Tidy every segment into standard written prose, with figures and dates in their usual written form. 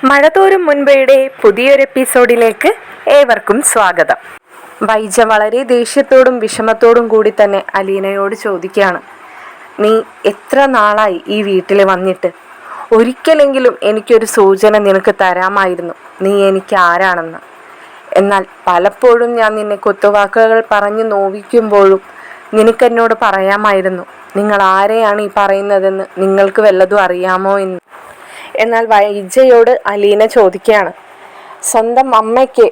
മഴതോരും മുൻപയുടെ പുതിയൊരു എപ്പിസോഡിലേക്ക് ഏവർക്കും സ്വാഗതം. വൈജ വളരെ ദേഷ്യത്തോടും വിഷമത്തോടും കൂടി തന്നെ അലീനയോട് ചോദിക്കുകയാണ്, നീ എത്ര നാളായി ഈ വീട്ടിൽ വന്നിട്ട്? ഒരിക്കലെങ്കിലും എനിക്കൊരു സൂചന നിനക്ക് തരാമായിരുന്നു നീ എനിക്ക് ആരാണെന്ന്. എന്നാൽ പലപ്പോഴും ഞാൻ നിന്നെ കുത്തുവാക്കുകൾ പറഞ്ഞു നോവിക്കുമ്പോഴും നിനക്കെന്നോട് പറയാമായിരുന്നു നിങ്ങൾ ആരെയാണ് ഈ പറയുന്നതെന്ന്, നിങ്ങൾക്ക് വല്ലതും അറിയാമോ എന്ന്. എന്നാൽ വൈജയോട് അലീന ചോദിക്കുകയാണ്, സ്വന്തം അമ്മയ്ക്ക്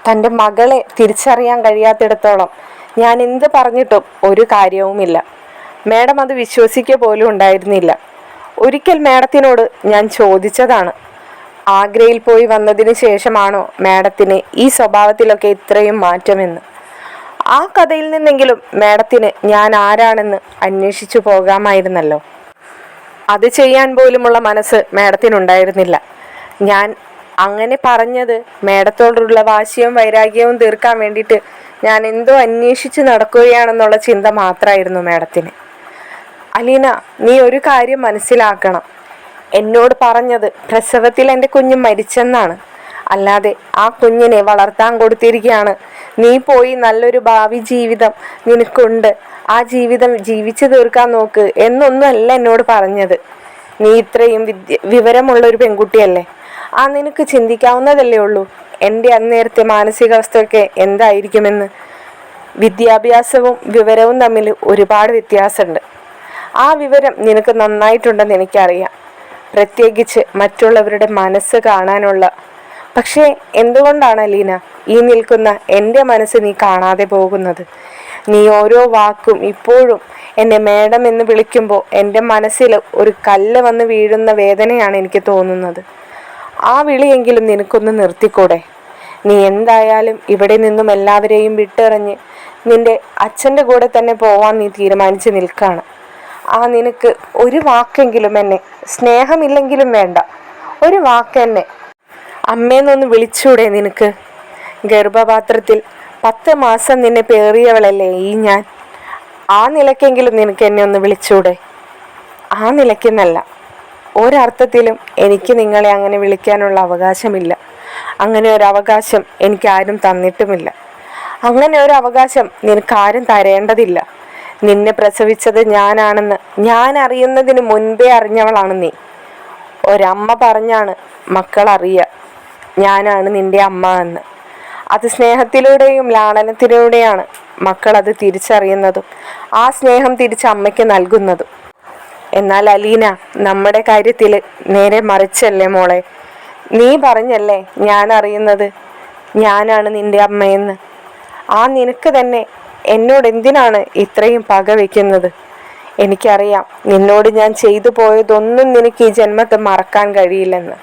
തൻ്റെ മകളെ തിരിച്ചറിയാൻ കഴിയാത്തിടത്തോളം ഞാൻ എന്ത് പറഞ്ഞിട്ടും ഒരു കാര്യവുമില്ല. മാഡം അത് വിശ്വസിക്കുക പോലും ഉണ്ടായിരുന്നില്ല. ഒരിക്കൽ മാഡത്തിനോട് ഞാൻ ചോദിച്ചതാണ്, ആഗ്രയിൽ പോയി വന്നതിന് ശേഷമാണോ മാഡത്തിന് ഈ സ്വഭാവത്തിലൊക്കെ ഇത്രയും മാറ്റമെന്ന്. ആ കഥയിൽ നിന്നെങ്കിലും മാഡത്തിന് ഞാൻ ആരാണെന്ന് അന്വേഷിച്ചു പോകാമായിരുന്നല്ലോ. അത് ചെയ്യാൻ പോലുമുള്ള മനസ്സ് മാഡത്തിനുണ്ടായിരുന്നില്ല. ഞാൻ അങ്ങനെ പറഞ്ഞത് മാഡത്തോടുള്ള വാശിയും വൈരാഗ്യവും തീർക്കാൻ വേണ്ടിയിട്ട് ഞാൻ എന്തോ അന്വേഷിച്ച് നടക്കുകയാണെന്നുള്ള ചിന്ത മാത്രമായിരുന്നു മാഡത്തിന്. അലീന, നീ ഒരു കാര്യം മനസ്സിലാക്കണം. എന്നോട് പറഞ്ഞത് പ്രസവത്തിൽ എൻ്റെ കുഞ്ഞ് മരിച്ചെന്നാണ്. അല്ലാതെ ആ കുഞ്ഞിനെ വളർത്താൻ കൊടുത്തിരിക്കുകയാണ്. നീ പോയി നല്ലൊരു ഭാവി ജീവിതം നിനക്കുണ്ട്, ആ ജീവിതം ജീവിച്ചു തീർക്കാൻ നോക്ക് എന്നൊന്നും അല്ല എന്നോട് പറഞ്ഞത്. നീ ഇത്രയും വിവരമുള്ളൊരു പെൺകുട്ടിയല്ലേ, ആ നിനക്ക് ചിന്തിക്കാവുന്നതല്ലേ ഉള്ളൂ എൻ്റെ അന്നേരത്തെ മാനസികാവസ്ഥയൊക്കെ എന്തായിരിക്കുമെന്ന്. വിദ്യാഭ്യാസവും വിവരവും തമ്മിൽ ഒരുപാട് വ്യത്യാസമുണ്ട്. ആ വിവരം നിനക്ക് നന്നായിട്ടുണ്ടെന്ന് എനിക്കറിയാം, പ്രത്യേകിച്ച് മറ്റുള്ളവരുടെ മനസ്സ് കാണാനുള്ള. പക്ഷേ എന്തുകൊണ്ടാണ് അലീന ഈ നിൽക്കുന്ന എൻ്റെ മനസ്സ് നീ കാണാതെ പോകുന്നത്? നീ ഓരോ വാക്കും ഇപ്പോഴും എന്നെ മേഡം എന്ന് വിളിക്കുമ്പോൾ എൻ്റെ മനസ്സിൽ ഒരു കല്ല് വന്ന് വീഴുന്ന വേദനയാണ് എനിക്ക് തോന്നുന്നത്. ആ വിളിയെങ്കിലും നിനക്കൊന്ന് നിർത്തിക്കൂടെ? നീ എന്തായാലും ഇവിടെ നിന്നും എല്ലാവരെയും വിട്ടെറിഞ്ഞ് നിൻ്റെ അച്ഛൻ്റെ കൂടെ തന്നെ പോവാൻ നീ തീരുമാനിച്ച് നിൽക്കുകയാണ്. നിനക്ക് ഒരു വാക്കെങ്കിലും എന്നെ, സ്നേഹമില്ലെങ്കിലും വേണ്ട, ഒരു വാക്കെന്നെ അമ്മേന്നൊന്ന് വിളിച്ചൂടെ നിനക്ക്? ഗർഭപാത്രത്തിൽ 10 മാസം നിന്നെ പേറിയവളല്ലേ ഈ ഞാൻ. ആ നിലയ്ക്കെങ്കിലും നിനക്ക് എന്നെ ഒന്ന് വിളിച്ചൂടെ? ആ നിലയ്ക്കെന്നല്ല, ഒരർത്ഥത്തിലും എനിക്ക് നിങ്ങളെ അങ്ങനെ വിളിക്കാനുള്ള അവകാശമില്ല. അങ്ങനെ ഒരു അവകാശം എനിക്ക് ആരും തന്നിട്ടുമില്ല. അങ്ങനെ ഒരു അവകാശം നിനക്കാരും തരേണ്ടതില്ല. നിന്നെ പ്രസവിച്ചത് ഞാനാണെന്ന് ഞാൻ അറിയുന്നതിന് മുൻപേ അറിഞ്ഞവളാണ് നീ. ഒരമ്മ പറഞ്ഞാണ് മക്കൾ അറിയുക ഞാനാണ് നിന്റെ അമ്മ എന്ന്. അത് സ്നേഹത്തിലൂടെയും ലാളനത്തിലൂടെയാണ് മക്കൾ അത് തിരിച്ചറിയുന്നതും ആ സ്നേഹം തിരിച്ച് അമ്മയ്ക്ക് നൽകുന്നതും. എന്നാൽ അലീന, നമ്മുടെ കാര്യത്തിൽ നേരെ മറിച്ചല്ലേ മോളെ. നീ പറഞ്ഞല്ലേ ഞാൻ അറിയുന്നത് ഞാനാണ് നിന്റെ അമ്മയെന്ന്. നിനക്ക് തന്നെ എന്നോട് എന്തിനാണ് ഇത്രയും പക വയ്ക്കുന്നത്? എനിക്കറിയാം നിന്നോട് ഞാൻ ചെയ്തു പോയതൊന്നും നിനക്ക് ഈ ജന്മത്തെ മറക്കാൻ കഴിയില്ലെന്ന്.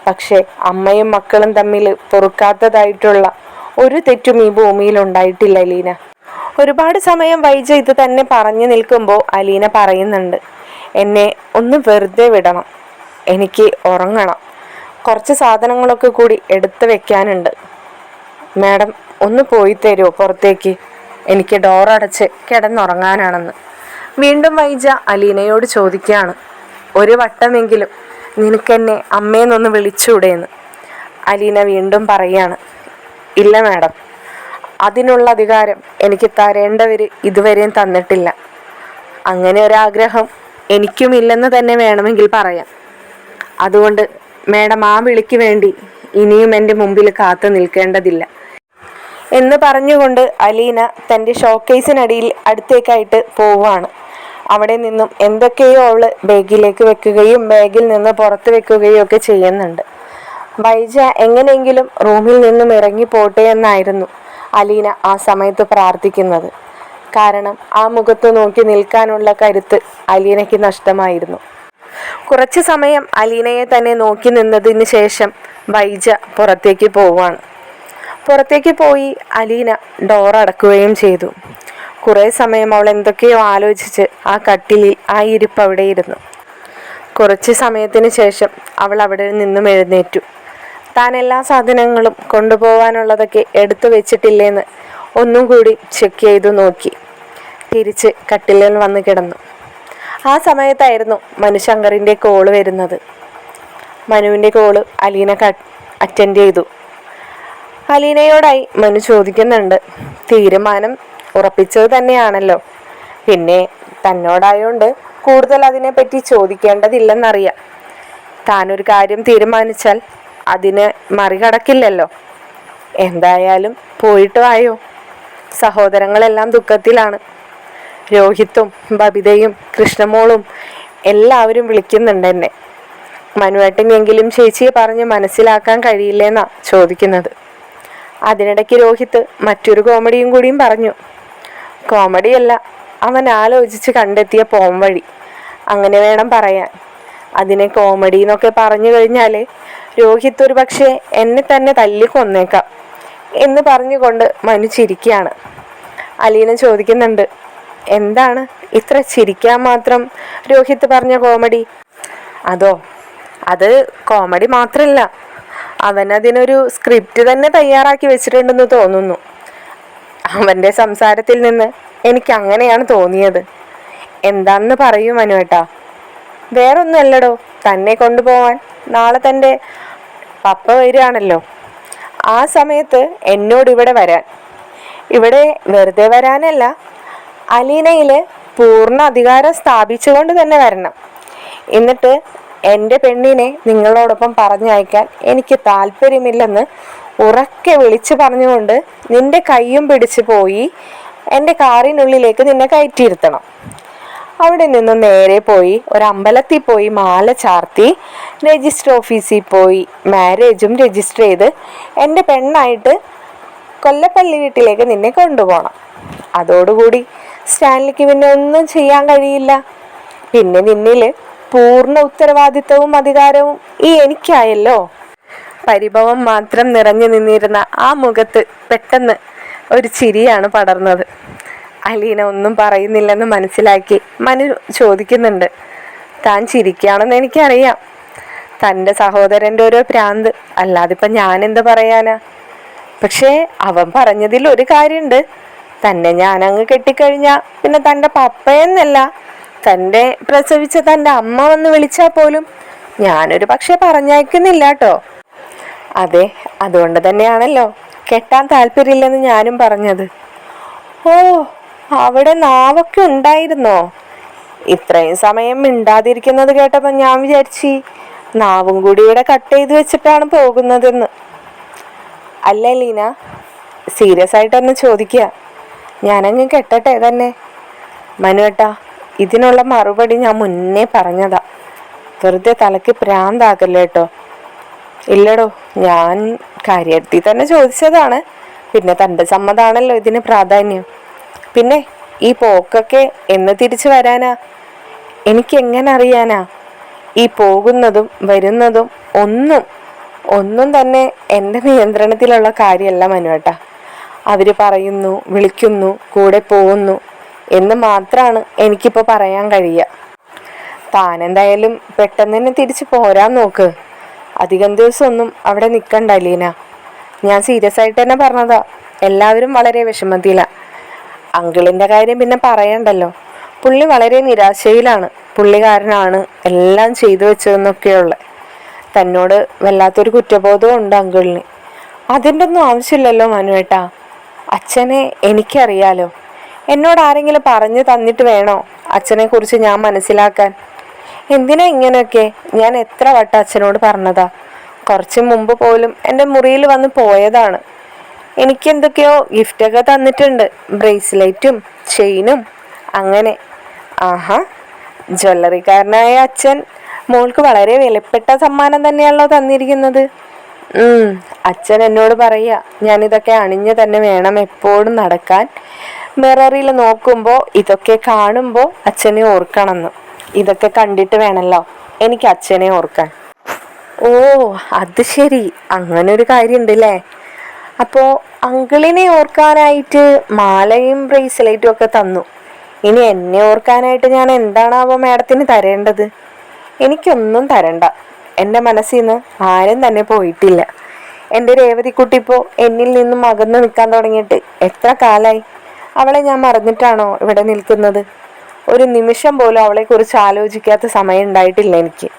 പക്ഷെ അമ്മയും മക്കളും തമ്മിൽ പൊറുക്കാത്തതായിട്ടുള്ള ഒരു തെറ്റും ഈ ഭൂമിയിൽ ഉണ്ടായിട്ടില്ല അലീന. ഒരുപാട് സമയം വൈജ ഇത് തന്നെ പറഞ്ഞു നിൽക്കുമ്പോൾ അലീന പറയുന്നുണ്ട്, എന്നെ ഒന്ന് വെറുതെ വിടണം, എനിക്ക് ഉറങ്ങണം, കുറച്ച് സാധനങ്ങളൊക്കെ കൂടി എടുത്തു വെക്കാനുണ്ട്. മാഡം ഒന്ന് പോയി തരുമോ പുറത്തേക്ക്? എനിക്ക് ഡോറടച്ച് കിടന്നുറങ്ങാനാണെന്ന് വീണ്ടും വൈജ അലീനയോട് ചോദിക്കുകയാണ്. ഒരു വട്ടമെങ്കിലും നിനക്കെന്നെ അമ്മേന്നൊന്ന് വിളിച്ചൂടെയെന്ന്. അലീന വീണ്ടും പറയാണ്, ഇല്ല മാഡം, അതിനുള്ള അധികാരം എനിക്ക് തരേണ്ടവർ ഇതുവരെയും തന്നിട്ടില്ല. അങ്ങനെ ഒരാഗ്രഹം എനിക്കുമില്ലെന്ന് തന്നെ വേണമെങ്കിൽ പറയാം. അതുകൊണ്ട് മാഡം ആ വിളിക്ക് വേണ്ടി ഇനിയും എൻ്റെ മുമ്പിൽ കാത്തു നിൽക്കേണ്ടതില്ല എന്ന് പറഞ്ഞുകൊണ്ട് അലീന തൻ്റെ ഷോക്കേസിനടിയിൽ അടുത്തേക്കായിട്ട് പോവുകയാണ്. അവിടെ നിന്നും എന്തൊക്കെയോ അവൾ ബാഗിലേക്ക് വെക്കുകയും ബാഗിൽ നിന്ന് പുറത്ത് വെക്കുകയും ഒക്കെ ചെയ്യുന്നുണ്ട്. വൈജ എങ്ങനെയെങ്കിലും റൂമിൽ നിന്നും ഇറങ്ങി പോട്ടെ എന്നായിരുന്നു അലീന ആ സമയത്ത് പ്രാർത്ഥിക്കുന്നത്. കാരണം ആ മുഖത്ത് നോക്കി നിൽക്കാനുള്ള കരുത്ത് അലീനയ്ക്ക് നഷ്ടമായിരുന്നു. കുറച്ച് സമയം അലീനയെ തന്നെ നോക്കി നിന്നതിന് ശേഷം വൈജ പുറത്തേക്ക് പോവാണ്. പുറത്തേക്ക് പോയി അലീന ഡോർ അടക്കുകയും ചെയ്തു. കുറേ സമയം അവൾ എന്തൊക്കെയോ ആലോചിച്ച് ആ കട്ടിലിൽ ആ ഇരിപ്പ് അവിടെ ഇരുന്നു. കുറച്ച് സമയത്തിന് ശേഷം അവൾ അവിടെ നിന്നും എഴുന്നേറ്റു. താൻ എല്ലാ സാധനങ്ങളും കൊണ്ടുപോകാനുള്ളതൊക്കെ എടുത്തു വെച്ചിട്ടില്ലേന്ന് ഒന്നും കൂടി ചെക്ക് ചെയ്തു നോക്കി. തിരിച്ച് കട്ടിലിൽ വന്ന് കിടന്നു. ആ സമയത്തായിരുന്നു മനുശങ്കറിൻ്റെ കോള് വരുന്നത്. മനുവിൻ്റെ കോള് അലീന അറ്റൻഡ് ചെയ്തു. അലീനയോടായി മനു ചോദിക്കുന്നുണ്ട്. തീരുമാനം ഉറപ്പിച്ചത് തന്നെയാണല്ലോ, പിന്നെ തന്നോടായോണ്ട് കൂടുതൽ അതിനെപ്പറ്റി ചോദിക്കേണ്ടതില്ലെന്നറിയാം. താനൊരു കാര്യം തീരുമാനിച്ചാൽ അതിന് മറികടക്കില്ലല്ലോ. എന്തായാലും പോയിട്ട് വായോ. സഹോദരങ്ങളെല്ലാം ദുഃഖത്തിലാണ്. രോഹിത്തും ബബിതയും കൃഷ്ണമോളും എല്ലാവരും വിളിക്കുന്നുണ്ട് എന്നെ. മനുവേട്ടനെങ്കിലും ചേച്ചിയെ പറഞ്ഞ് മനസ്സിലാക്കാൻ കഴിയില്ലെന്നാ ചോദിക്കുന്നത്. അതിനിടയ്ക്ക് രോഹിത്ത് മറ്റൊരു കോമഡിയും കൂടിയും പറഞ്ഞു. കോമഡിയല്ല, അവൻ ആലോചിച്ച് കണ്ടെത്തിയ പോംവഴി, അങ്ങനെ വേണം പറയാൻ. അതിനെ കോമഡി എന്നൊക്കെ പറഞ്ഞു കഴിഞ്ഞാൽ രോഹിത്ത് ഒരു പക്ഷേ എന്നെ തന്നെ തല്ലിക്കൊന്നേക്കാം എന്ന് പറഞ്ഞുകൊണ്ട് മനു ചിരിക്കുകയാണ്. അലീന ചോദിക്കുന്നുണ്ട്, എന്താണ് ഇത്ര ചിരിക്കാൻ മാത്രം രോഹിത്ത് പറഞ്ഞ കോമഡി? അത് കോമഡി മാത്രമല്ല, അവനതിനൊരു സ്ക്രിപ്റ്റ് തന്നെ തയ്യാറാക്കി വെച്ചിട്ടുണ്ടെന്ന് തോന്നുന്നു. അവൻ്റെ സംസാരത്തിൽ നിന്ന് എനിക്ക് അങ്ങനെയാണ് തോന്നിയത്. എന്താണെന്ന് പറയൂ മനുവേട്ടാ. വേറൊന്നുമല്ലടോ, തന്നെ കൊണ്ടുപോവാൻ നാളെ തൻ്റെ പപ്പ വരികയാണല്ലോ. ആ സമയത്ത് എന്നോട് ഇവിടെ വരാൻ. ഇവിടെ വെറുതെ വരാനല്ല, അലീനയിൽ പൂർണ്ണ അധികാരം സ്ഥാപിച്ചുകൊണ്ട് തന്നെ വരണം. എന്നിട്ട് എൻ്റെ പെണ്ണിനെ നിങ്ങളോടൊപ്പം പറഞ്ഞയക്കാൻ എനിക്ക് താല്പര്യമില്ലെന്ന് ഉറക്കെ വിളിച്ചു പറഞ്ഞുകൊണ്ട് നിന്റെ കൈയും പിടിച്ച് പോയി എൻ്റെ കാറിനുള്ളിലേക്ക് നിന്നെ കയറ്റിയിരുത്തണം. അവിടെ നിന്ന് നേരെ പോയി ഒരമ്പലത്തിൽ പോയി മാല ചാർത്തി രജിസ്റ്റർ ഓഫീസിൽ പോയി മാരേജും രജിസ്റ്റർ ചെയ്ത് എൻ്റെ പെണ്ണായിട്ട് കൊല്ലപ്പള്ളി വീട്ടിലേക്ക് നിന്നെ കൊണ്ടുപോകണം. അതോടുകൂടി സ്റ്റാൻലിക്ക് പിന്നെ ഒന്നും ചെയ്യാൻ കഴിയില്ല. പിന്നെ നിന്നിൽ പൂർണ്ണ ഉത്തരവാദിത്വവും അധികാരവും എനിക്കായല്ലോ. പരിഭവം മാത്രം നിറഞ്ഞു നിന്നിരുന്ന ആ മുഖത്ത് പെട്ടെന്ന് ഒരു ചിരിയാണ് പടർന്നത്. അലീന ഒന്നും പറയുന്നില്ലെന്ന് മനസ്സിലാക്കി മനു ചോദിക്കുന്നുണ്ട്, താൻ ചിരിക്കുകയാണെന്ന് എനിക്കറിയാം. തൻ്റെ സഹോദരൻ്റെ ഓരോ ഭ്രാന്ത്, അല്ലാതിപ്പം ഞാനെന്ത് പറയാനാ? പക്ഷേ അവൻ പറഞ്ഞതിൽ ഒരു കാര്യമുണ്ട്. തന്നെ ഞാനങ്ങ് കെട്ടിക്കഴിഞ്ഞാൽ പിന്നെ തൻ്റെ പപ്പയെന്നല്ല, തൻ്റെ പ്രസവിച്ച തൻ്റെ അമ്മ വന്ന് വിളിച്ചാൽ പോലും ഞാനൊരു പക്ഷെ പറഞ്ഞയക്കുന്നില്ല കേട്ടോ. അതെ, അതുകൊണ്ട് തന്നെയാണല്ലോ കെട്ടാൻ താല്പര്യമില്ലെന്ന് ഞാനും പറഞ്ഞത്. ഓ, അവിടെ നാവൊക്കെ ഉണ്ടായിരുന്നോ? ഇത്രയും സമയം മിണ്ടാതിരിക്കുന്നത് കേട്ടപ്പോൾ ഞാൻ വിചാരിച്ചു നാവും കൂടി ഇവിടെ കട്ട് ചെയ്ത് വെച്ചിട്ടാണ് പോകുന്നതെന്ന്. അല്ല ലീന, സീരിയസ് ആയിട്ടൊന്ന് ചോദിക്കുക, ഞാനങ്ങ് കെട്ടട്ടെ തന്നെ? മനുവേട്ടാ, ഇതിനുള്ള മറുപടി ഞാൻ മുന്നേ പറഞ്ഞതാ, വെറുതെ തലയ്ക്ക് പ്രാന്താകല്ലേ കേട്ടോ. ഇല്ലടോ, ഞാൻ കാര്യത്തിൽ തന്നെ ചോദിച്ചതാണ്. പിന്നെ തൻ്റെ സമ്മതാണല്ലോ ഇതിന് പ്രാധാന്യം. പിന്നെ ഈ പോക്കൊക്കെ എന്ന് തിരിച്ചു വരാനാ? എനിക്കെങ്ങനെ അറിയാനാ? ഈ പോകുന്നതും വരുന്നതും ഒന്നും തന്നെ എൻ്റെ നിയന്ത്രണത്തിലുള്ള കാര്യമല്ല മനുവേട്ടാ. അവർ പറയുന്നു, വിളിക്കുന്നു, കൂടെ പോകുന്നു എന്ന് മാത്രമാണ് എനിക്കിപ്പോൾ പറയാൻ കഴിയുക. താനെന്തായാലും പെട്ടെന്ന് തന്നെ തിരിച്ചു പോരാൻ നോക്ക്. അധികം ദിവസമൊന്നും അവിടെ നിൽക്കണ്ട ലീന. ഞാൻ സീരിയസ് ആയിട്ട് തന്നെ പറഞ്ഞതാ. എല്ലാവരും വളരെ വിഷമത്തിലാണ്. അങ്കിളിൻ്റെ കാര്യം പിന്നെ പറയണ്ടല്ലോ. പുള്ളി വളരെ നിരാശയിലാണ്. പുള്ളിക്കാരനാണ് എല്ലാം ചെയ്തു വെച്ചതെന്നൊക്കെയുള്ള. തന്നോട് വല്ലാത്തൊരു കുറ്റബോധവും ഉണ്ട് അങ്കിളിന്. അതിൻ്റെ ഒന്നും ആവശ്യമില്ലല്ലോ മനുവേട്ടാ. അച്ഛനെ എനിക്കറിയാലോ. എന്നോട് ആരെങ്കിലും പറഞ്ഞു തന്നിട്ട് വേണോ അച്ഛനെ കുറിച്ച് ഞാൻ മനസ്സിലാക്കാൻ? എന്തിനാ ഇങ്ങനെയൊക്കെ? ഞാൻ എത്ര വട്ടം അച്ഛനോട് പറഞ്ഞതാ. കുറച്ച് മുമ്പ് പോലും എൻ്റെ മുറിയിൽ വന്ന് പോയതാണ്. എനിക്കെന്തൊക്കെയോ ഗിഫ്റ്റൊക്കെ തന്നിട്ടുണ്ട്, ബ്രേസ്ലെറ്റും ചെയിനും അങ്ങനെ. ആഹാ, ജ്വല്ലറിക്കാരനായ അച്ഛൻ മോൾക്ക് വളരെ വിലപ്പെട്ട സമ്മാനം തന്നെയാണല്ലോ തന്നിരിക്കുന്നത്. അച്ഛൻ എന്നോട് പറയുക, ഞാനിതൊക്കെ അണിഞ്ഞ് തന്നെ വേണം എപ്പോഴും നടക്കാൻ. മിററിൽ നോക്കുമ്പോൾ ഇതൊക്കെ കാണുമ്പോൾ അച്ഛനെ ഓർക്കണമെന്ന്. ഇതൊക്കെ കണ്ടിട്ട് വേണമല്ലോ എനിക്ക് അച്ഛനെ ഓർക്കാൻ. ഓ, അത് ശരി, അങ്ങനൊരു കാര്യമുണ്ട് അല്ലേ? അപ്പോൾ അങ്കിളിനെ ഓർക്കാനായിട്ട് മാലയും ബ്രേസ്ലെറ്റും ഒക്കെ തന്നു. ഇനി എന്നെ ഓർക്കാനായിട്ട് ഞാൻ എന്താണാവോ മാഡത്തിന് തരേണ്ടത്? എനിക്കൊന്നും തരണ്ട. എൻ്റെ മനസ്സിൽ നിന്ന് ആരും തന്നെ പോയിട്ടില്ല. എൻ്റെ രേവതിക്കുട്ടി ഇപ്പോൾ എന്നിൽ നിന്നും അകന്ന് നിൽക്കാൻ തുടങ്ങിയിട്ട് എത്ര കാലമായി? അവളെ ഞാൻ മറന്നിട്ടാണോ ഇവിടെ നിൽക്കുന്നത്? ഒരു നിമിഷം പോലും അവളെക്കുറിച്ച് ആലോചിക്കാത്ത സമയം ഉണ്ടായിട്ടില്ല എനിക്ക്.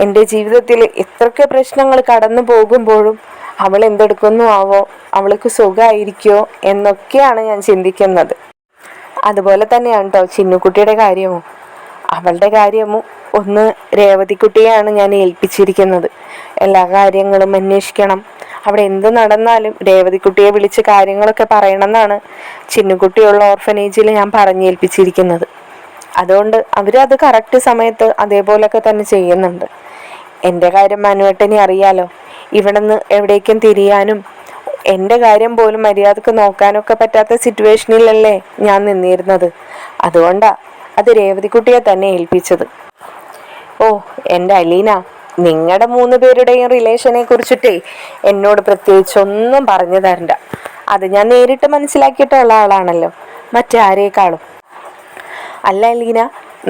എൻ്റെ ജീവിതത്തിൽ എത്രയൊക്കെ പ്രശ്നങ്ങൾ കടന്നു പോകുമ്പോഴും അവൾ എന്തെടുക്കുന്നു ആവോ, അവൾക്ക് സുഖമായിരിക്കോ എന്നൊക്കെയാണ് ഞാൻ ചിന്തിക്കുന്നത്. അതുപോലെ തന്നെയാണ് കേട്ടോ ചിന്നുകുട്ടിയുടെ കാര്യവും. അവളുടെ കാര്യവും ഒന്ന് രേവതിക്കുട്ടിയെയാണ് ഞാൻ ഏൽപ്പിച്ചിരിക്കുന്നത്. എല്ലാ കാര്യങ്ങളും അന്വേഷിക്കണം, അവിടെ എന്ത് നടന്നാലും രേവതിക്കുട്ടിയെ വിളിച്ച് കാര്യങ്ങളൊക്കെ പറയണമെന്നാണ് ചിന്നുകുട്ടിയുള്ള ഓർഫനേജിൽ ഞാൻ പറഞ്ഞേൽപ്പിച്ചിരിക്കുന്നത്. അതുകൊണ്ട് അവരത് കറക്റ്റ് സമയത്ത് അതേപോലൊക്കെ തന്നെ ചെയ്യുന്നുണ്ട്. എൻ്റെ കാര്യം മനുവേട്ടനെ അറിയാലോ, ഇവിടെ നിന്ന് എവിടേക്കും തിരിയാനും എൻ്റെ കാര്യം പോലും മര്യാദക്ക് നോക്കാനൊക്കെ പറ്റാത്ത സിറ്റുവേഷനിലല്ലേ ഞാൻ നിന്നിരുന്നത്. അതുകൊണ്ടാണ് അത് രേവതിക്കുട്ടിയെ തന്നെ ഏൽപ്പിച്ചത്. ഓ എൻ്റെ അലീന, നിങ്ങളുടെ 3 പേരുടെയും റിലേഷനെ കുറിച്ചിട്ടേ എന്നോട് പ്രത്യേകിച്ച് ഒന്നും പറഞ്ഞു തരണ്ട. അത് ഞാൻ നേരിട്ട് മനസ്സിലാക്കിയിട്ടുള്ള ആളാണല്ലോ, മറ്റാരേക്കാളും. അല്ല അലീന,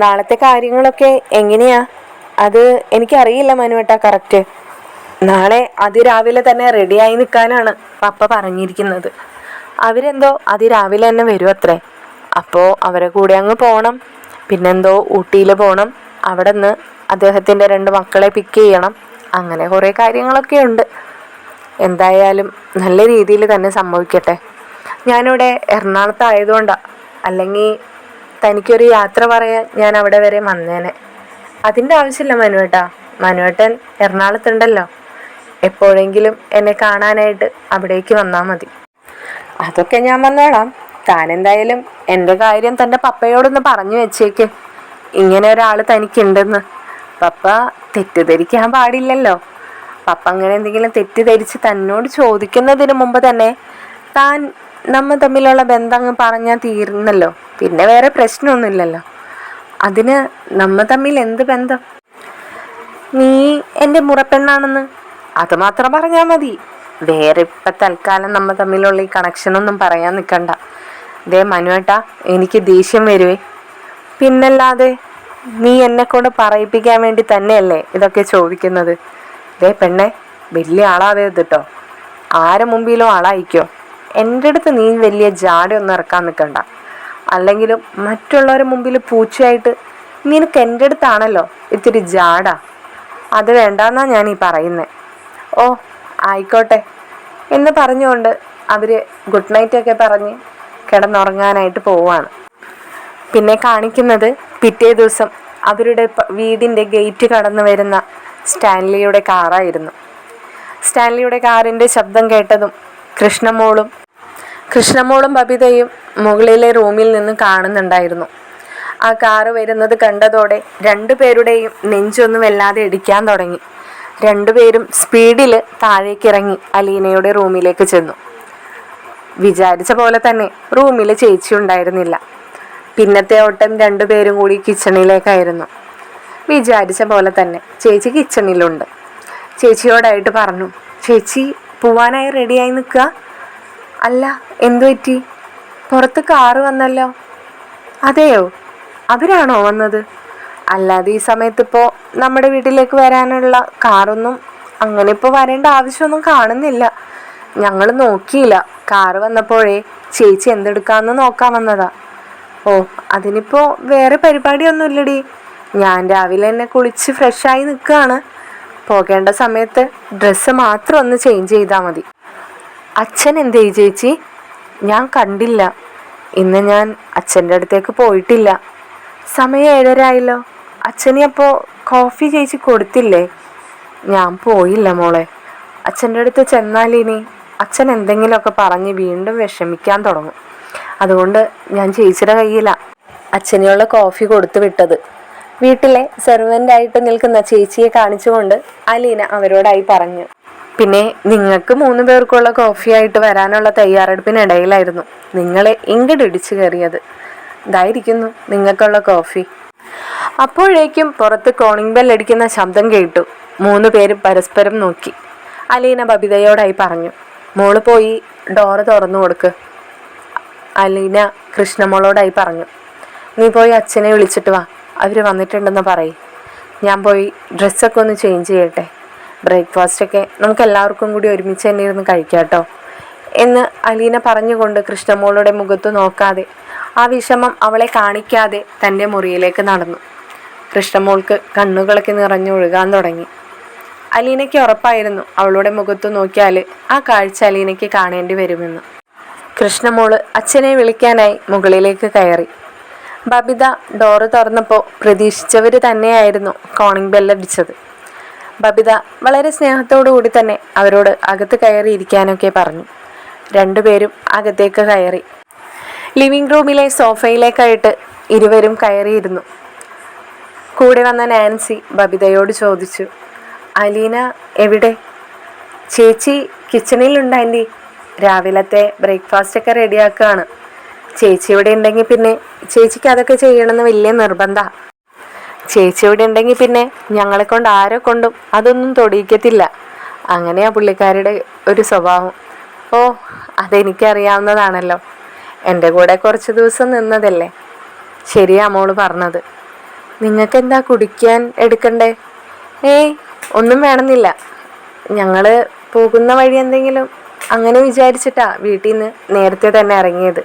നാളത്തെ കാര്യങ്ങളൊക്കെ എങ്ങനെയാ? അത് എനിക്കറിയില്ല മനുവേട്ടാ കറക്റ്റ്. നാളെ അതിരാവിലെ തന്നെ റെഡിയായി നിൽക്കാനാണ് പപ്പ പറഞ്ഞിരിക്കുന്നത്. അവരെന്തോ അതിരാവിലെ തന്നെ വരും അത്രേ. അപ്പോൾ അവരെ കൂടെ അങ്ങ് പോകണം. പിന്നെന്തോ ഊട്ടിയിൽ പോകണം, അവിടെ നിന്ന് അദ്ദേഹത്തിൻ്റെ 2 മക്കളെ പിക്ക് ചെയ്യണം. അങ്ങനെ കുറേ കാര്യങ്ങളൊക്കെ ഉണ്ട്. എന്തായാലും നല്ല രീതിയിൽ തന്നെ സംഭവിക്കട്ടെ. ഞാനിവിടെ എറണാകുളത്തായതുകൊണ്ടാണ്, അല്ലെങ്കിൽ തനിക്കൊരു യാത്ര പറയാൻ ഞാൻ അവിടെ വരെ വന്നേനെ. അതിൻ്റെ ആവശ്യമില്ല മനുവേട്ടാ, മനുവേട്ടൻ എറണാകുളത്തുണ്ടല്ലോ. എപ്പോഴെങ്കിലും എന്നെ കാണാനായിട്ട് അവിടേക്ക് വന്നാൽ മതി. അതൊക്കെ ഞാൻ വന്നോളാം. താൻ എന്തായാലും എൻ്റെ കാര്യം തൻ്റെ പപ്പയോടൊന്ന് പറഞ്ഞു വെച്ചേക്ക്, ഇങ്ങനെ ഒരാൾ തനിക്കുണ്ടെന്ന്. പപ്പ തെറ്റിദ്ധരിക്കാൻ പാടില്ലല്ലോ. പപ്പ അങ്ങനെ എന്തെങ്കിലും തെറ്റിദ്ധരിച്ച് തന്നോട് ചോദിക്കുന്നതിന് മുമ്പ് തന്നെ താൻ നമ്മൾ തമ്മിലുള്ള ബന്ധം അങ്ങ് പറഞ്ഞാൽ തീർന്നല്ലോ, പിന്നെ വേറെ പ്രശ്നമൊന്നുമില്ലല്ലോ. അതിന് നമ്മൾ തമ്മിൽ എന്ത് ബന്ധം? നീ എൻ്റെ മുറപ്പെണ്ണാണെന്ന് അത് മാത്രം പറഞ്ഞാൽ മതി. വേറെ ഇപ്പം തൽക്കാലം നമ്മൾ തമ്മിലുള്ള ഈ കണക്ഷനൊന്നും പറയാൻ നിൽക്കണ്ട. ദേ മനുവേട്ടാ, എനിക്ക് ദേഷ്യം വരുവേ. പിന്നല്ലാതെ നീ എന്നെക്കൊണ്ട് പറയിപ്പിക്കാൻ വേണ്ടി തന്നെയല്ലേ ഇതൊക്കെ ചോദിക്കുന്നത്. ദേ പെണ്ണെ, വലിയ ആളാവരുത് കേട്ടോ. ആരെ മുമ്പിലും ആളായിക്കോ. എൻ്റെ അടുത്ത് നീ വലിയ ജാടയൊന്നും ഇറക്കാൻ നിൽക്കണ്ട. അല്ലെങ്കിലും മറ്റുള്ളവരുടെ മുമ്പിൽ പൂച്ചയായിട്ട് നിനക്ക് എൻ്റെ അടുത്താണല്ലോ ഇത്തിരി ജാട. അത് വേണ്ടെന്നാ ഞാൻ ഈ പറയുന്നത്. ഓ ആയിക്കോട്ടെ എന്ന് പറഞ്ഞുകൊണ്ട് അവർ ഗുഡ് നൈറ്റൊക്കെ പറഞ്ഞ് കിടന്നുറങ്ങാനായിട്ട് പോവുകയാണ്. പിന്നെ കാണിക്കുന്നത് പിറ്റേ ദിവസം അവരുടെ വീടിൻ്റെ ഗേറ്റ് കടന്നു വരുന്ന സ്റ്റാൻലിയുടെ കാറായിരുന്നു. സ്റ്റാൻലിയുടെ കാറിൻ്റെ ശബ്ദം കേട്ടതും കൃഷ്ണമോളും ബബിതയും മുകളിലെ റൂമിൽ നിന്ന് കാണുന്നുണ്ടായിരുന്നു. ആ കാറ് വരുന്നത് കണ്ടതോടെ 2 പേരുടെയും നെഞ്ചൊന്നും വല്ലാതെ ഇടിക്കാൻ തുടങ്ങി. 2 പേരും സ്പീഡിൽ താഴേക്കിറങ്ങി അലീനയുടെ റൂമിലേക്ക് ചെന്നു. വിചാരിച്ച പോലെ തന്നെ റൂമിൽ ചേച്ചി ഉണ്ടായിരുന്നില്ല. പിന്നത്തെ ഓട്ടം 2 പേരും കൂടി കിച്ചണിലേക്കായിരുന്നു. വിചാരിച്ച പോലെ തന്നെ ചേച്ചി കിച്ചണിലുണ്ട്. ചേച്ചിയോടായിട്ട് പറഞ്ഞു, ചേച്ചി പോവാനായി റെഡിയായി നിൽക്കുക. അല്ല, എന്തു പറ്റി? പുറത്ത് കാറ് വന്നല്ലോ. അതെയോ, അവരാണോ വന്നത്? അല്ലാതെ ഈ സമയത്തിപ്പോൾ നമ്മുടെ വീട്ടിലേക്ക് വരാനുള്ള കാറൊന്നും അങ്ങനെ ഇപ്പോൾ വരേണ്ട ആവശ്യമൊന്നും കാണുന്നില്ല. ഞങ്ങൾ നോക്കിയില്ല, കാറ് വന്നപ്പോഴേ ചേച്ചി എന്തെടുക്കാമെന്ന് നോക്കാൻ വന്നതാ. ഓ, അതിനിപ്പോൾ വേറെ പരിപാടിയൊന്നുമില്ലടി. ഞാൻ രാവിലെ തന്നെ കുളിച്ച് ഫ്രഷായി നിൽക്കുകയാണ്. പോകേണ്ട സമയത്ത് ഡ്രസ്സ് മാത്രം ഒന്ന് ചേഞ്ച് ചെയ്താൽ മതി. അച്ഛൻ എന്തേ ചേച്ചി? ഞാൻ കണ്ടില്ല. ഇന്ന് ഞാൻ അച്ഛൻ്റെ അടുത്തേക്ക് പോയിട്ടില്ല. സമയം 7:30 ആയല്ലോ. അച്ഛനെ അപ്പോൾ കോഫി ചേച്ചി കൊടുത്തില്ലേ? ഞാൻ പോയില്ല മോളെ. അച്ഛൻ്റെ അടുത്ത് ചെന്നാലിനി അച്ഛൻ എന്തെങ്കിലുമൊക്കെ പറഞ്ഞ് വീണ്ടും വിഷമിക്കാൻ തുടങ്ങും. അതുകൊണ്ട് ഞാൻ ചേച്ചിയുടെ കയ്യിലാണ് അച്ഛനെയുള്ള കോഫി കൊടുത്തു വിട്ടത്. വീട്ടിലെ സെർവൻ്റായിട്ട് നിൽക്കുന്ന ചേച്ചിയെ കാണിച്ചുകൊണ്ട് അലീന അവരോടായി പറഞ്ഞു. പിന്നെ നിങ്ങൾക്ക് 3 പേർക്കുള്ള കോഫിയായിട്ട് വരാനുള്ള തയ്യാറെടുപ്പിനിടയിലായിരുന്നു നിങ്ങളെ ഇങ്ങോട്ട് ഇടിച്ചു കയറിയത്. ഇതായിരിക്കുന്നു നിങ്ങൾക്കുള്ള കോഫി. അപ്പോഴേക്കും പുറത്ത് കോളിംഗ് ബെൽ അടിക്കുന്ന ശബ്ദം കേട്ടു. 3 പേരും പരസ്പരം നോക്കി. അലീന ബബിതയോടായി പറഞ്ഞു, മോള് പോയി ഡോറ് തുറന്നു കൊടുക്ക്. അലീന കൃഷ്ണമോളോടായി പറഞ്ഞു, നീ പോയി അച്ഛനെ വിളിച്ചിട്ട് വാ, അവർ വന്നിട്ടുണ്ടെന്ന് പറയും. ഞാൻ പോയി ഡ്രസ്സൊക്കെ ഒന്ന് ചേഞ്ച് ചെയ്യട്ടെ. ബ്രേക്ക്ഫാസ്റ്റൊക്കെ നമുക്ക് എല്ലാവർക്കും കൂടി ഒരുമിച്ച് തന്നെ ഇരുന്ന് കഴിക്കാം കേട്ടോ എന്ന് അലീന പറഞ്ഞുകൊണ്ട് കൃഷ്ണമോളുടെ മുഖത്ത് നോക്കാതെ, ആ വിഷമം അവളെ കാണിക്കാതെ തൻ്റെ മുറിയിലേക്ക് നടന്നു. കൃഷ്ണമോൾക്ക് കണ്ണുകളൊക്കെ നിറഞ്ഞൊഴുകാൻ തുടങ്ങി. അലീനയ്ക്ക് ഉറപ്പായിരുന്നു അവളുടെ മുഖത്ത് നോക്കിയാൽ ആ കാഴ്ച അലീനയ്ക്ക് കാണേണ്ടി വരുമെന്ന്. കൃഷ്ണമോള് അച്ഛനെ വിളിക്കാനായി മുകളിലേക്ക് കയറി. ബബിത ഡോറ് തുറന്നപ്പോൾ പ്രതീക്ഷിച്ചവർ തന്നെയായിരുന്നു കോളിംഗ് ബെല്ലടിച്ചത്. ബബിത വളരെ സ്നേഹത്തോടു കൂടി തന്നെ അവരോട് അകത്ത് കയറി ഇരിക്കാനൊക്കെ പറഞ്ഞു. രണ്ടുപേരും അകത്തേക്ക് കയറി. ലിവിംഗ് റൂമിലെ സോഫയിലേക്കായിട്ട് ഇരുവരും കയറിയിരുന്നു. കൂടെ വന്ന നാൻസി ബബിതയോട് ചോദിച്ചു, അലീന എവിടെ? ചേച്ചി കിച്ചണിലുണ്ട് ആൻറ്റി. രാവിലത്തെ ബ്രേക്ക്ഫാസ്റ്റൊക്കെ റെഡിയാക്കുകയാണ്. ചേച്ചി ഇവിടെ ഉണ്ടെങ്കിൽ പിന്നെ ചേച്ചിക്ക് അതൊക്കെ ചെയ്യണമെന്ന് വലിയ നിർബന്ധമാണ്. ചേച്ചി ഇവിടെ ഉണ്ടെങ്കിൽ പിന്നെ ഞങ്ങളെ കൊണ്ട് ആരെ കൊണ്ടും അതൊന്നും തൊടിയിക്കത്തില്ല. അങ്ങനെയാ പുള്ളിക്കാരുടെ ഒരു സ്വഭാവം. ഓ, അതെനിക്കറിയാവുന്നതാണല്ലോ. എൻ്റെ കൂടെ കുറച്ച് ദിവസം നിന്നതല്ലേ. ശരിയാ മോള് പറഞ്ഞത്. നിങ്ങൾക്കെന്താ കുടിക്കാൻ എടുക്കണ്ടേ? ഏയ്, ഒന്നും വേണമെന്നില്ല. ഞങ്ങൾ പോകുന്ന വഴി എന്തെങ്കിലും അങ്ങനെ വിചാരിച്ചിട്ടാ വീട്ടിൽ നിന്ന് നേരത്തെ തന്നെ ഇറങ്ങിയത്.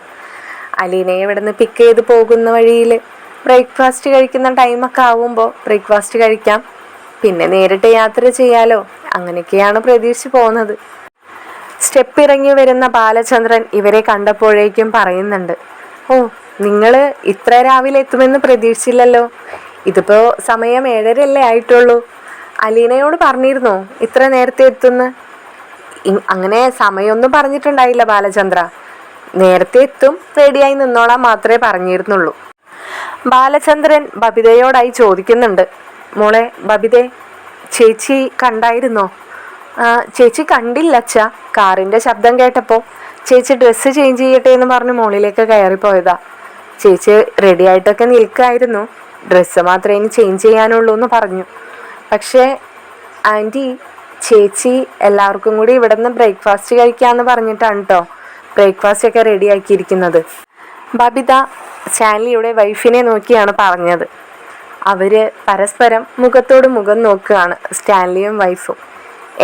അലീനയെ ഇവിടെ നിന്ന് പിക്ക് ചെയ്ത് പോകുന്ന വഴിയിൽ ബ്രേക്ക്ഫാസ്റ്റ് കഴിക്കുന്ന ടൈമൊക്കെ ആവുമ്പോൾ ബ്രേക്ക്ഫാസ്റ്റ് കഴിക്കാം, പിന്നെ നേരിട്ട് യാത്ര ചെയ്യാലോ, അങ്ങനെയൊക്കെയാണ് പ്രതീക്ഷിച്ച് പോകുന്നത്. സ്റ്റെപ്പ് ഇറങ്ങി വരുന്ന ബാലചന്ദ്രൻ ഇവരെ കണ്ടപ്പോഴേക്കും പറയുന്നുണ്ട്, ഓ, നിങ്ങൾ ഇത്ര രാവിലെ എത്തുമെന്ന് പ്രതീക്ഷിച്ചില്ലല്ലോ. ഇതിപ്പോൾ സമയം 7:30 ആയിട്ടുള്ളൂ. അലീനയോട് പറഞ്ഞിരുന്നോ ഇത്ര നേരത്തെ എത്തുന്ന്? അങ്ങനെ സമയമൊന്നും പറഞ്ഞിട്ടുണ്ടായില്ല ബാലചന്ദ്ര. നേരത്തെ എത്തും, റെഡിയായി നിന്നോളാൻ മാത്രമേ പറഞ്ഞിരുന്നുള്ളൂ. ബാലചന്ദ്രൻ ബബിതയോടായി ചോദിക്കുന്നുണ്ട്, മോളെ ബബിതേ, ചേച്ചി കണ്ടായിരുന്നോ? ചേച്ചി കണ്ടില്ല അച്ഛാ. കാറിൻ്റെ ശബ്ദം കേട്ടപ്പോൾ ചേച്ചി ഡ്രസ്സ് ചേഞ്ച് ചെയ്യട്ടെ എന്ന് പറഞ്ഞ് മുകളിലേക്ക് കയറിപ്പോയതാ. ചേച്ചി റെഡി ആയിട്ടൊക്കെ നിൽക്കായിരുന്നു. ഡ്രസ്സ് മാത്രമേ ഇനി ചേഞ്ച് ചെയ്യാനുള്ളൂ എന്ന് പറഞ്ഞു. പക്ഷേ ആൻറ്റി, ചേച്ചി എല്ലാവർക്കും കൂടി ഇവിടെ നിന്ന് ബ്രേക്ക്ഫാസ്റ്റ് കഴിക്കാമെന്ന് പറഞ്ഞിട്ടാണ് കേട്ടോ ബ്രേക്ക്ഫാസ്റ്റ് ഒക്കെ റെഡി ആക്കിയിരിക്കുന്നത്. ബബിത സ്റ്റാൻലിയുടെ വൈഫിനെ നോക്കിയാണ് പറഞ്ഞത്. അവർ പരസ്പരം മുഖത്തോട് മുഖം നോക്കുകയാണ്, സ്റ്റാൻലിയും വൈഫും.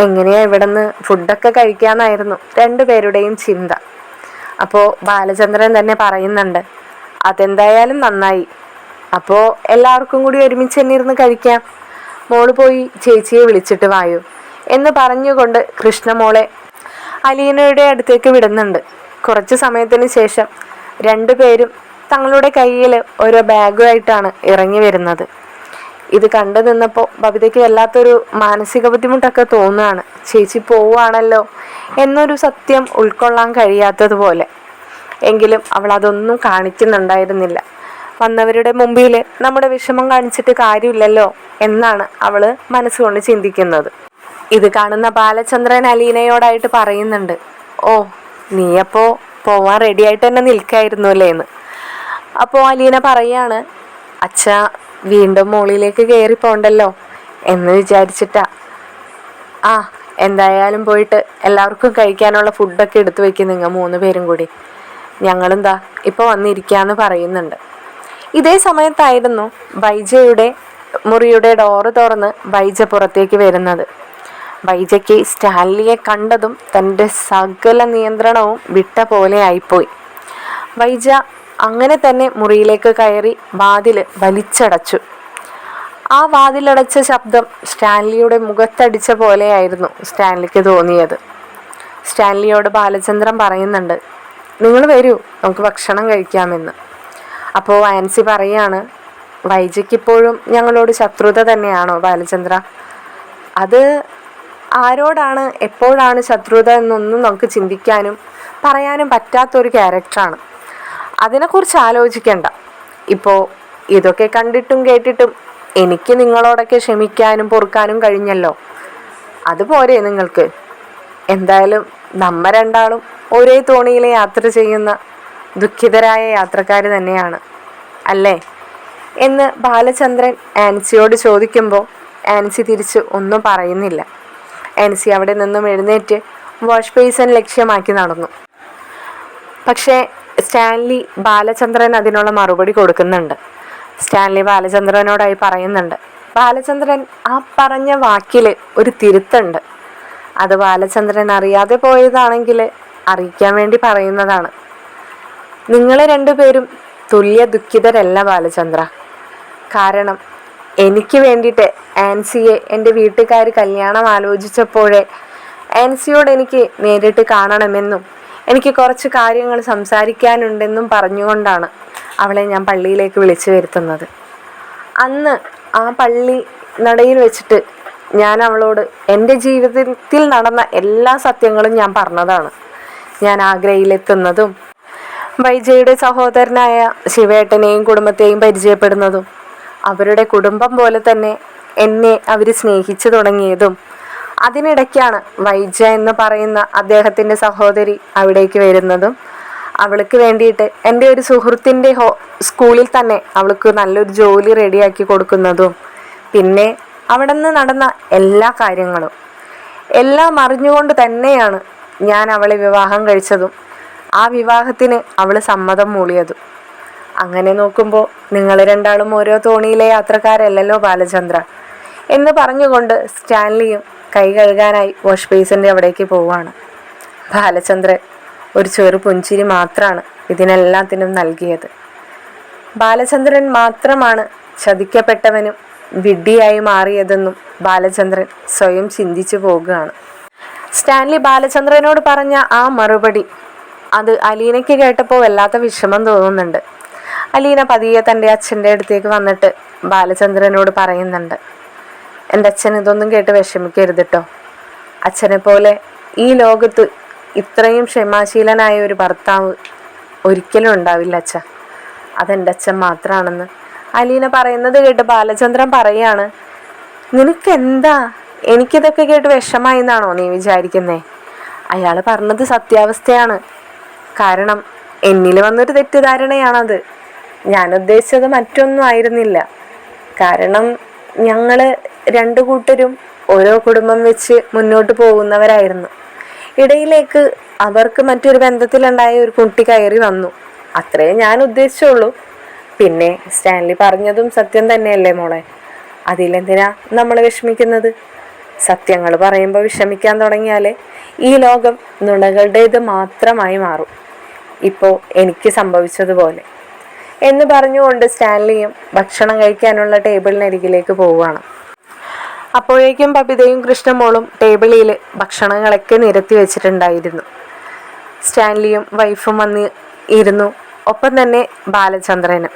എങ്ങനെയാ ഇവിടെ നിന്ന് ഫുഡൊക്കെ കഴിക്കാമെന്നായിരുന്നു രണ്ടുപേരുടെയും ചിന്ത. അപ്പോൾ ബാലചന്ദ്രൻ തന്നെ പറയുന്നുണ്ട്, അതെന്തായാലും നന്നായി. അപ്പോൾ എല്ലാവർക്കും കൂടി ഒരുമിച്ച് തന്നെ ഇരുന്ന് കഴിക്കാം. മോള് പോയി ചേച്ചിയെ വിളിച്ചിട്ട് വായു എന്ന് പറഞ്ഞുകൊണ്ട് കൃഷ്ണമോളെ അലീനയുടെ അടുത്തേക്ക് വിടുന്നുണ്ട്. കുറച്ച് സമയത്തിന് ശേഷം രണ്ടുപേരും തങ്ങളുടെ കയ്യിൽ ഓരോ ബാഗുമായിട്ടാണ് ഇറങ്ങി വരുന്നത്. ഇത് കണ്ടു നിന്നപ്പോൾ ബബിതയ്ക്ക് വല്ലാത്തൊരു മാനസിക ബുദ്ധിമുട്ടൊക്കെ തോന്നുകയാണ്. ചേച്ചി പോവുകയാണല്ലോ എന്നൊരു സത്യം ഉൾക്കൊള്ളാൻ കഴിയാത്തതുപോലെ. എങ്കിലും അവൾ അതൊന്നും കാണിക്കുന്നുണ്ടായിരുന്നില്ല. വന്നവരുടെ മുമ്പിൽ നമ്മുടെ വിഷമം കാണിച്ചിട്ട് കാര്യമില്ലല്ലോ എന്നാണ് അവൾ മനസ്സുകൊണ്ട് ചിന്തിക്കുന്നത്. ഇത് കാണുന്ന ബാലചന്ദ്രൻ അലീനയോടായിട്ട് പറയുന്നുണ്ട്, ഓ, നീയപ്പോൾ പോവാൻ റെഡി ആയിട്ട് തന്നെ നിൽക്കായിരുന്നു അല്ലേ എന്ന്. അപ്പോൾ അലീന പറയാണ്, അച്ഛാ വീണ്ടും മുകളിലേക്ക് കയറി പോണ്ടല്ലോ എന്ന് വിചാരിച്ചിട്ടാ. ആ, എന്തായാലും പോയിട്ട് എല്ലാവർക്കും കഴിക്കാനുള്ള ഫുഡൊക്കെ എടുത്തു വയ്ക്കും നിങ്ങൾ 3 പേരും കൂടി. ഞങ്ങളെന്താ ഇപ്പോൾ വന്നിരിക്കാന്ന് പറയുന്നുണ്ട്. ഇതേ സമയത്തായിരുന്നു ബൈജയുടെ മുറിയുടെ ഡോറ് തുറന്ന് ബൈജ പുറത്തേക്ക് വരുന്നത്. ബൈജയ്ക്ക് സ്റ്റാൻലിയെ കണ്ടതും തൻ്റെ സകല നിയന്ത്രണവും വിട്ട പോലെ ആയിപ്പോയി. ബൈജ അങ്ങനെ തന്നെ മുറിയിലേക്ക് കയറി വാതിൽ വലിച്ചടച്ചു. ആ വാതിലടച്ച ശബ്ദം സ്റ്റാൻലിയുടെ മുഖത്തടിച്ച പോലെയായിരുന്നു സ്റ്റാൻലിക്ക് തോന്നിയത്. സ്റ്റാൻലിയോട് ബാലചന്ദ്രൻ പറയുന്നുണ്ട്, നിങ്ങൾ വരൂ, നമുക്ക് ഭക്ഷണം കഴിക്കാമെന്ന്. അപ്പോൾ ആൻസി പറയാണ്, വൈജയ്ക്കിപ്പോഴും ഞങ്ങളോട് ശത്രുത തന്നെയാണോ ബാലചന്ദ്ര? അത് ആരോടാണ് എപ്പോഴാണ് ശത്രുത എന്നൊന്നും നമുക്ക് ചിന്തിക്കാനും പറയാനും പറ്റാത്തൊരു ക്യാരക്ടറാണ്. അതിനെക്കുറിച്ച് ആലോചിക്കണ്ട. ഇപ്പോൾ ഇതൊക്കെ കണ്ടിട്ടും കേട്ടിട്ടും എനിക്ക് നിങ്ങളോടൊക്കെ ക്ഷമിക്കാനും പൊറുക്കാനും കഴിഞ്ഞല്ലോ. അതുപോരെ നിങ്ങൾക്ക്? എന്തായാലും നമ്മ രണ്ടാളും ഒരേ തോണിയിൽ യാത്ര ചെയ്യുന്ന ദുഃഖിതരായ യാത്രക്കാർ തന്നെയാണ് അല്ലേ എന്ന് ബാലചന്ദ്രൻ ആൻസിയോട് ചോദിക്കുമ്പോൾ ആൻസി തിരിച്ച് ഒന്നും പറയുന്നില്ല. ആൻസി അവിടെ നിന്നും എഴുന്നേറ്റ് വാഷ് ബേസിൻ ലക്ഷ്യമാക്കി നടന്നു. പക്ഷേ സ്റ്റാൻലി ബാലചന്ദ്രൻ അതിനുള്ള മറുപടി കൊടുക്കുന്നുണ്ട്. സ്റ്റാൻലി ബാലചന്ദ്രനോടായി പറയുന്നുണ്ട്, ബാലചന്ദ്രൻ ആ പറഞ്ഞ വാക്കിൽ ഒരു തിരുത്തുണ്ട്. അത് ബാലചന്ദ്രൻ അറിയാതെ പോയതാണെങ്കിൽ അറിയിക്കാൻ വേണ്ടി പറയുന്നതാണ്. നിങ്ങൾ രണ്ടുപേരും തുല്യ ദുഃഖിതരല്ല ബാലചന്ദ്ര. കാരണം എനിക്ക് വേണ്ടിയിട്ട് ആൻസിയെ എൻ്റെ വീട്ടുകാർ കല്യാണം ആലോചിച്ചപ്പോഴേ ആൻസിയോട് എനിക്ക് നേരിട്ട് കാണണമെന്നും എനിക്ക് കുറച്ച് കാര്യങ്ങൾ സംസാരിക്കാനുണ്ടെന്നും പറഞ്ഞുകൊണ്ടാണ് അവളെ ഞാൻ പള്ളിയിലേക്ക് വിളിച്ചു വരുത്തുന്നത്. അന്ന് ആ പള്ളി നടയിൽ വെച്ചിട്ട് ഞാൻ അവളോട് എൻ്റെ ജീവിതത്തിൽ നടന്ന എല്ലാ സത്യങ്ങളും ഞാൻ പറഞ്ഞതാണ്. ഞാൻ ആഗ്രയിലെത്തുന്നതും വൈജയുടെ സഹോദരനായ ശിവേട്ടനെയും കുടുംബത്തെയും പരിചയപ്പെടുന്നതും അവരുടെ കുടുംബം പോലെ തന്നെ എന്നെ അവർ സ്നേഹിച്ചു തുടങ്ങിയതും അതിനിടയ്ക്കാണ് വൈജ എന്ന് പറയുന്ന അദ്ദേഹത്തിൻ്റെ സഹോദരി അവിടേക്ക് വരുന്നതും അവൾക്ക് വേണ്ടിയിട്ട് എൻ്റെ ഒരു സുഹൃത്തിൻ്റെ സ്കൂളിൽ തന്നെ അവൾക്ക് നല്ലൊരു ജോലി റെഡിയാക്കി കൊടുക്കുന്നതും പിന്നെ അവിടെ നിന്ന് നടന്ന എല്ലാ കാര്യങ്ങളും എല്ലാം അറിഞ്ഞുകൊണ്ട് തന്നെയാണ് ഞാൻ അവളെ വിവാഹം കഴിച്ചതും ആ വിവാഹത്തിന് അവൾ സമ്മതം മൂളിയതും. അങ്ങനെ നോക്കുമ്പോൾ നിങ്ങൾ രണ്ടാളും ഓരോ തോണിയിലെ യാത്രക്കാരല്ലല്ലോ ബാലചന്ദ്ര എന്ന് പറഞ്ഞുകൊണ്ട് സ്റ്റാൻലിയും കൈ കഴുകാനായി വാഷ് ബേസിൻ്റെ അവിടേക്ക് പോവുകയാണ്. ബാലചന്ദ്രൻ ഒരു ചെറു പുഞ്ചിരി മാത്രമാണ് ഇതിനെല്ലാത്തിനും നൽകിയത്. ബാലചന്ദ്രൻ മാത്രമാണ് ചതിക്കപ്പെട്ടവനും വിഡ്ഢിയായി മാറിയതെന്നും ബാലചന്ദ്രൻ സ്വയം ചിന്തിച്ചു പോകുകയാണ്. സ്റ്റാൻലി ബാലചന്ദ്രനോട് പറഞ്ഞ ആ മറുപടി അത് അലീനയ്ക്ക് കേട്ടപ്പോൾ വല്ലാത്ത വിഷമം തോന്നുന്നുണ്ട്. അലീന പതിയെ തൻ്റെ അച്ഛൻ്റെ അടുത്തേക്ക് വന്നിട്ട് ബാലചന്ദ്രനോട് പറയുന്നുണ്ട്, എൻ്റെ അച്ഛൻ ഇതൊന്നും കേട്ട് വിഷമിക്കരുത് കേട്ടോ. അച്ഛനെ പോലെ ഈ ലോകത്ത് ഇത്രയും ക്ഷമാശീലനായ ഒരു ഭർത്താവ് ഒരിക്കലും ഉണ്ടാവില്ല അച്ഛ, അതെൻ്റെ അച്ഛൻ മാത്രമാണെന്ന് അലീന പറയുന്നത് കേട്ട് ബാലചന്ദ്രൻ പറയാണ്, നിനക്കെന്താ എനിക്കിതൊക്കെ കേട്ട് വിഷമായി എന്നാണോ നീ വിചാരിക്കുന്നേ? അയാൾ പറഞ്ഞത് സത്യാവസ്ഥയാണ്. കാരണം എന്നിൽ വന്നൊരു തെറ്റിദ്ധാരണയാണത്. ഞാൻ ഉദ്ദേശിച്ചത് മറ്റൊന്നും ആയിരുന്നില്ല. കാരണം ഞങ്ങൾ രണ്ടു കൂട്ടരും ഓരോ കുടുംബം വെച്ച് മുന്നോട്ട് പോകുന്നവരായിരുന്നു. ഇടയിലേക്ക് അവർക്ക് മറ്റൊരു ബന്ധത്തിലുണ്ടായ ഒരു കുട്ടി കയറി വന്നു, അത്രേ ഞാൻ ഉദ്ദേശിച്ചുള്ളൂ. പിന്നെ സ്റ്റാൻലി പറഞ്ഞതും സത്യം തന്നെയല്ലേ മോളെ, അതിലെന്തിനാ നമ്മൾ വിഷമിക്കുന്നത്? സത്യങ്ങൾ പറയുമ്പോൾ വിഷമിക്കാൻ തുടങ്ങിയാലേ ഈ ലോകം നുണകളുടേത് മാത്രമായി മാറും, ഇപ്പോൾ എനിക്ക് സംഭവിച്ചതുപോലെ എന്ന് പറഞ്ഞുകൊണ്ട് സ്റ്റാൻലിയും ഭക്ഷണം കഴിക്കാനുള്ള ടേബിളിനരികിലേക്ക് പോവുകയാണ്. അപ്പോഴേക്കും ബബിതയും കൃഷ്ണമോളും ടേബിളിൽ ഭക്ഷണങ്ങളൊക്കെ നിരത്തി വെച്ചിട്ടുണ്ടായിരുന്നു. സ്റ്റാൻലിയും വൈഫും വന്ന് ഇരുന്നു, ഒപ്പം തന്നെ ബാലചന്ദ്രനും.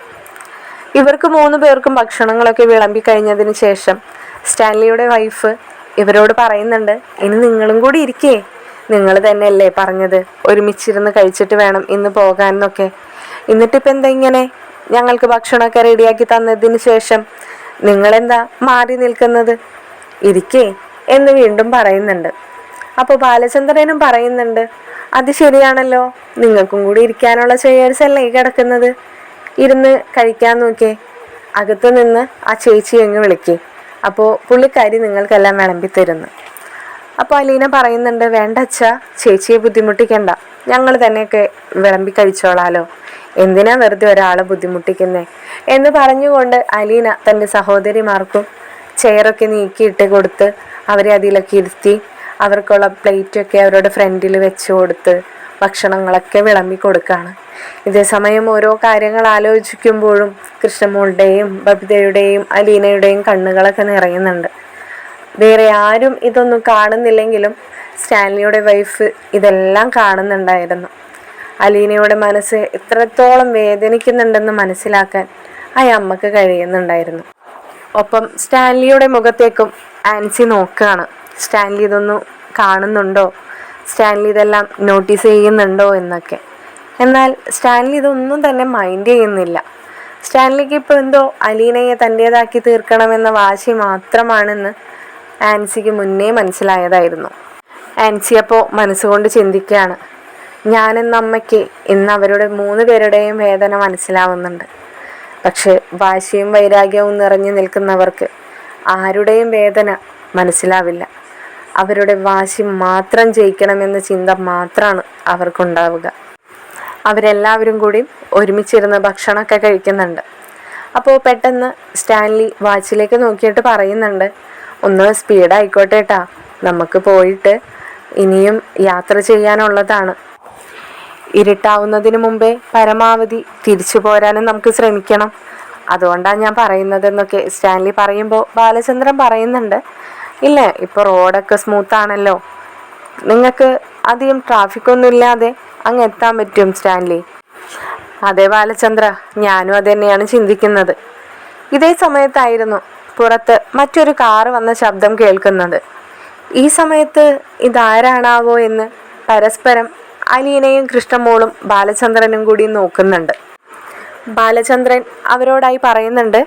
ഇവർക്ക് 3 പേർക്കും ഭക്ഷണങ്ങളൊക്കെ വിളമ്പി കഴിഞ്ഞതിന് ശേഷം സ്റ്റാൻലിയുടെ വൈഫ് ഇവരോട് പറയുന്നുണ്ട്, ഇനി നിങ്ങളും കൂടി ഇരിക്കേ, നിങ്ങൾ തന്നെയല്ലേ പറഞ്ഞത് ഒരുമിച്ചിരുന്ന് കഴിച്ചിട്ട് വേണം ഇന്ന് പോകാമെന്നൊക്കെ, എന്നിട്ടിപ്പോൾ എന്താ ഇങ്ങനെ ഞങ്ങൾക്ക് ഭക്ഷണമൊക്കെ റെഡിയാക്കി തന്നതിന് ശേഷം നിങ്ങളെന്താ മാറി നിൽക്കുന്നത്? ഇരിക്കേ എന്ന് വീണ്ടും പറയുന്നുണ്ട്. അപ്പോൾ ബാലചന്ദ്രനും പറയുന്നുണ്ട്, അത് ശരിയാണല്ലോ, നിങ്ങൾക്കും കൂടി ഇരിക്കാനുള്ള ചെയേഴ്സ് അല്ലേ കിടക്കുന്നത്, ഇരുന്ന് കഴിക്കാൻ നോക്കിയേ, അകത്ത് നിന്ന് ആ ചേച്ചി അങ്ങ് വിളിക്കേ, അപ്പോൾ പുള്ളിക്കാരി നിങ്ങൾക്കെല്ലാം വിളമ്പിത്തരുന്നു. അപ്പോൾ അലീന പറയുന്നുണ്ട്, വേണ്ട അച്ഛാ, ചേച്ചിയെ ബുദ്ധിമുട്ടിക്കണ്ട, ഞങ്ങൾ തന്നെയൊക്കെ വിളമ്പി കഴിച്ചോളാലോ, എന്തിനാ വെറുതെ ഒരാളെ ബുദ്ധിമുട്ടിക്കുന്നേ എന്ന് പറഞ്ഞുകൊണ്ട് അലീന തൻ്റെ സഹോദരിമാർക്കും ചെയറൊക്കെ നീക്കിയിട്ട് കൊടുത്ത് അവരെ അതിലൊക്കെ ഇരുത്തി അവർക്കുള്ള പ്ലേറ്റൊക്കെ അവരുടെ ഫ്രണ്ടിൽ വെച്ച് കൊടുത്ത് ഭക്ഷണങ്ങളൊക്കെ വിളമ്പി കൊടുക്കുകയാണ്. ഇതേസമയം ഓരോ കാര്യങ്ങൾ ആലോചിക്കുമ്പോഴും കൃഷ്ണമോളുടെയും ബബിതയുടെയും അലീനയുടെയും കണ്ണുകളൊക്കെ നിറയുന്നുണ്ട്. വേറെ ആരും ഇതൊന്നും കാണുന്നില്ലെങ്കിലും സ്റ്റാൻലിയുടെ വൈഫ് ഇതെല്ലാം കാണുന്നുണ്ടായിരുന്നു. അലീനയുടെ മനസ്സ് എത്രത്തോളം വേദനിക്കുന്നുണ്ടെന്ന് മനസ്സിലാക്കാൻ ആ അമ്മക്ക് കഴിയുന്നുണ്ടായിരുന്നു. ഒപ്പം സ്റ്റാൻലിയുടെ മുഖത്തേക്കും ആൻസി നോക്കുകയാണ്, സ്റ്റാൻലി ഇതൊന്നും കാണുന്നുണ്ടോ, സ്റ്റാൻലി ഇതെല്ലാം നോട്ടീസ് ചെയ്യുന്നുണ്ടോ എന്നൊക്കെ. എന്നാൽ സ്റ്റാൻലി ഇതൊന്നും തന്നെ മൈൻഡ് ചെയ്യുന്നില്ല. സ്റ്റാൻലിക്ക് ഇപ്പോൾ എന്തോ അലീനയെ തൻ്റേതാക്കി തീർക്കണമെന്ന വാശി മാത്രമാണെന്ന് ആൻസിക്ക് മുന്നേ മനസ്സിലായതായിരുന്നു. ആൻസി അപ്പോൾ മനസ്സുകൊണ്ട് ചിന്തിക്കുകയാണ്, ഞാനെന്ന അമ്മയ്ക്ക് ഇന്ന് അവരുടെ 3 പേരുടെയും വേദന മനസ്സിലാവുന്നുണ്ട്. പക്ഷെ വാശിയും വൈരാഗ്യവും നിറഞ്ഞു നിൽക്കുന്നവർക്ക് ആരുടെയും വേദന മനസ്സിലാവില്ല. അവരുടെ വാശി മാത്രം ജയിക്കണമെന്ന ചിന്ത മാത്രമാണ് അവർക്കുണ്ടാവുക. അവരെല്ലാവരും കൂടി ഒരുമിച്ചിരുന്ന് ഭക്ഷണമൊക്കെ കഴിക്കുന്നുണ്ട്. അപ്പോൾ പെട്ടെന്ന് സ്റ്റാൻലി വാച്ചിലേക്ക് നോക്കിയിട്ട് പറയുന്നുണ്ട്, ഒന്ന് സ്പീഡായിക്കോട്ടെ കേട്ടാ, നമുക്ക് പോയിട്ട് ഇനിയും യാത്ര ചെയ്യാനുള്ളതാണ്. ഇരുട്ടാവുന്നതിന് മുമ്പേ പരമാവധി തിരിച്ചു പോരാനും നമുക്ക് ശ്രമിക്കണം. അതുകൊണ്ടാണ് ഞാൻ പറയുന്നതെന്നൊക്കെ സ്റ്റാൻലി പറയുമ്പോൾ ബാലചന്ദ്രൻ പറയുന്നുണ്ട്, ഇല്ലേ ഇപ്പോൾ റോഡൊക്കെ സ്മൂത്താണല്ലോ, നിങ്ങൾക്ക് അധികം ട്രാഫിക്കൊന്നും ഇല്ലാതെ അങ്ങ് എത്താൻ പറ്റും സ്റ്റാൻലി. അതേ ബാലചന്ദ്ര, ഞാനും അത് തന്നെയാണ് ചിന്തിക്കുന്നത്. ഇതേ സമയത്തായിരുന്നു പുറത്ത് മറ്റൊരു കാറ് വന്ന ശബ്ദം കേൾക്കുന്നത്. ഈ സമയത്ത് ഇതാരാണാവോ എന്ന് പരസ്പരം അലീനയും കൃഷ്ണമോളും ബാലചന്ദ്രനും കൂടി നോക്കുന്നുണ്ട്. ബാലചന്ദ്രൻ അവരോടായി പറയുന്നുണ്ട്,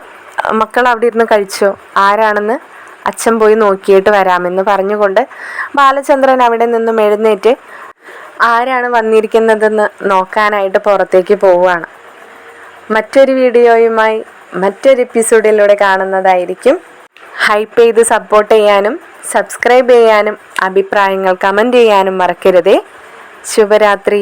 മക്കൾ അവിടെ ഇരുന്ന് കഴിച്ചോ, ആരാണെന്ന് അച്ഛൻ പോയി നോക്കിയിട്ട് വരാമെന്ന് പറഞ്ഞുകൊണ്ട് ബാലചന്ദ്രൻ അവിടെ നിന്നും എഴുന്നേറ്റ് ആരാണ് വന്നിരിക്കുന്നതെന്ന് നോക്കാനായിട്ട് പുറത്തേക്ക് പോവുകയാണ്. മറ്റൊരു വീഡിയോയുമായി മറ്റൊരു എപ്പിസോഡിലൂടെ കാണുന്നതായിരിക്കും. ഹൈപ്പ് ചെയ്ത് സപ്പോർട്ട് ചെയ്യാനും സബ്സ്ക്രൈബ് ചെയ്യാനും അഭിപ്രായങ്ങൾ കമൻറ്റ് ചെയ്യാനും മറക്കരുതേ. ശുഭരാത്രി.